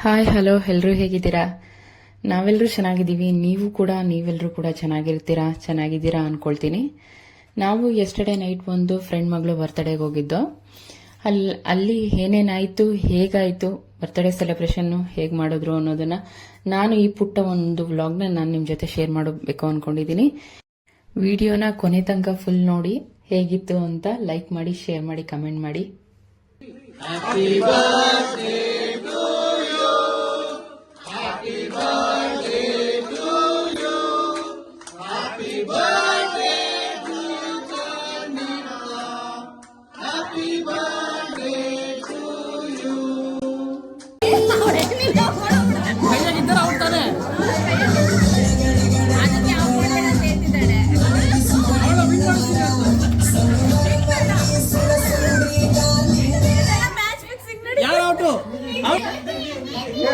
Hi hello ಎಲ್ಲರೂ ಹೇಗಿದ್ದೀರಾ? ನಾವೆಲ್ಲರೂ ಚೆನ್ನಾಗಿದ್ದೀವಿ. ನೀವೆಲ್ಲರೂ ಕೂಡ ಚೆನ್ನಾಗಿದ್ದೀರಾ ಅನ್ಕೊಳ್ತೀನಿ. ನಾವು ಎಸ್ಟರ್ಡೇ ನೈಟ್ ಒಂದು ಫ್ರೆಂಡ್ ಮಗಳು ಬರ್ತ್ಡೇಗೆ ಹೋಗಿದ್ದು. ಅಲ್ಲಿ ಏನೇನಾಯಿತು, ಹೇಗಾಯಿತು, ಬರ್ತ್ಡೇ ಸೆಲೆಬ್ರೇಷನ್ ಹೇಗೆ ಮಾಡಿದ್ರು ಅನ್ನೋದನ್ನ ನಾನು ಈ ಪುಟ್ಟ ಒಂದು ವ್ಲಾಗ್ನ ನಾನು ನಿಮ್ಮ ಜೊತೆ ಶೇರ್ ಮಾಡಬೇಕು ಅನ್ಕೊಂಡಿದ್ದೀನಿ. ವಿಡಿಯೋನ ಕೊನೆ ತನಕ ಫುಲ್ ನೋಡಿ, ಹೇಗಿತ್ತು ಅಂತ ಲೈಕ್ ಮಾಡಿ, ಶೇರ್ ಮಾಡಿ, ಕಮೆಂಟ್ ಮಾಡಿ.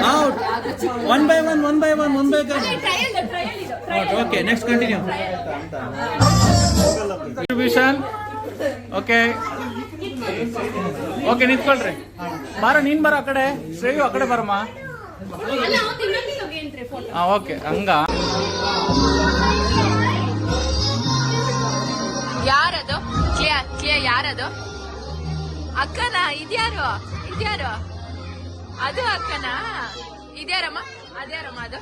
Out. One by one. Okay, next continue. Distribution. Okay, ನಿಂತ್ಕೊಳ್ರಿ. ಬಾರ, ನೀನ್ ಬರ ಆ ಕಡೆ. ಶ್ರೇಯು ಆ ಕಡೆ ಬರಮ್ಮ. ಓಕೆ, ಹಂಗ. ಯಾರದು? ಕ್ಲಿಯರ್ ಯಾರದು? ಅಕ್ಕನ? ಇದ್ಯಾರು? ಅದು ಅಕ್ಕನ? ಇದ್ಯಾರಮ್ಮ? ಅದ್ಯಾರಮ್ಮ ಅದು?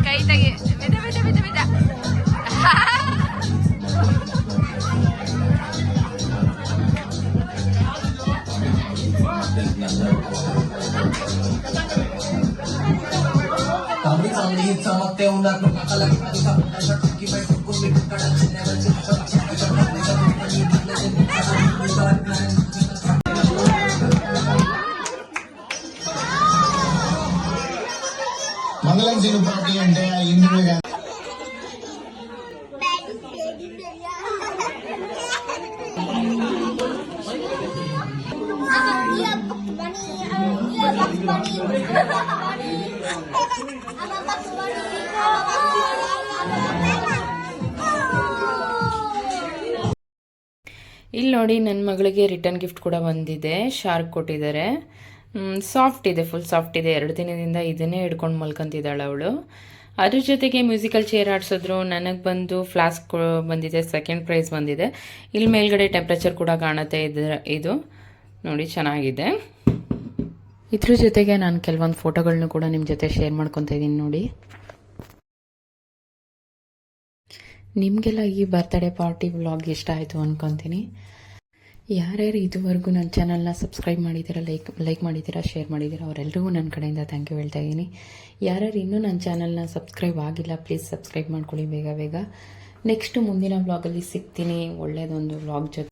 ಕೈ ತೆಗಿ. ಬಿದ. चमकते उन्नत काkalagay sa sa kibay kung may kadang never ಇಲ್ಲಿ ನೋಡಿ ನನ್ನ ಮಗಳಿಗೆ ರಿಟರ್ನ್ ಗಿಫ್ಟ್ ಕೂಡ ಬಂದಿದೆ. ಶಾರ್ಕ್ ಕೊಟ್ಟಿದ್ದಾರೆ. ಸಾಫ್ಟ್ ಇದೆ, ಫುಲ್ ಸಾಫ್ಟ್ ಇದೆ. 2 ದಿನದಿಂದ ಇದನ್ನೇ ಹಿಡ್ಕೊಂಡು ಮಲ್ಕೊಂತಿದ್ದಾಳೆ ಅವಳು. ಅದ್ರ ಜೊತೆಗೆ ಮ್ಯೂಸಿಕಲ್ ಚೇರ್ ಆಡಿಸಿದ್ರು. ನನಗೆ ಬಂದು ಫ್ಲಾಸ್ಕ್ ಬಂದಿದೆ, ಸೆಕೆಂಡ್ ಪ್ರೈಸ್ ಬಂದಿದೆ. ಇಲ್ಲಿ ಮೇಲ್ಗಡೆ ಟೆಂಪ್ರೇಚರ್ ಕೂಡ ಕಾಣುತ್ತೆ. ಇದು ನೋಡಿ ಚೆನ್ನಾಗಿದೆ. ಇದ್ರ ಜೊತೆಗೆ ನಾನು ಕೆಲವೊಂದು ಫೋಟೋಗಳನ್ನೂ ಕೂಡ ನಿಮ್ಮ ಜೊತೆ ಶೇರ್ ಮಾಡ್ಕೊತಾ ಇದ್ದೀನಿ ನೋಡಿ. ನಿಮಗೆಲ್ಲ ಈ ಬರ್ತ್ಡೇ ಪಾರ್ಟಿ ವ್ಲಾಗ್ ಇಷ್ಟ ಆಯಿತು ಅಂದ್ಕೊತೀನಿ. ಯಾರ್ಯಾರು ಇದುವರೆಗೂ ನನ್ನ ಚಾನಲ್ನ ಸಬ್ಸ್ಕ್ರೈಬ್ ಮಾಡಿದ್ದೀರಾ, ಲೈಕ್ ಮಾಡಿದ್ದೀರಾ, ಶೇರ್ ಮಾಡಿದ್ದೀರಾ ಅವರೆಲ್ಲರಿಗೂ ನನ್ನ ಕಡೆಯಿಂದ ಥ್ಯಾಂಕ್ ಯು ಹೇಳ್ತಾ ಇದ್ದೀನಿ. ಯಾರ್ಯಾರು ಇನ್ನೂ ನನ್ನ ಚಾನಲ್ನ ಸಬ್ಸ್ಕ್ರೈಬ್ ಆಗಿಲ್ಲ ಪ್ಲೀಸ್ ಸಬ್ಸ್ಕ್ರೈಬ್ ಮಾಡ್ಕೊಳ್ಳಿ ಬೇಗ ಬೇಗ. ನೆಕ್ಸ್ಟ್ ಮುಂದಿನ ವ್ಲಾಗಲ್ಲಿ ಸಿಗ್ತೀನಿ ಒಳ್ಳೆಯದೊಂದು ವ್ಲಾಗ್ ಜೊತೆ.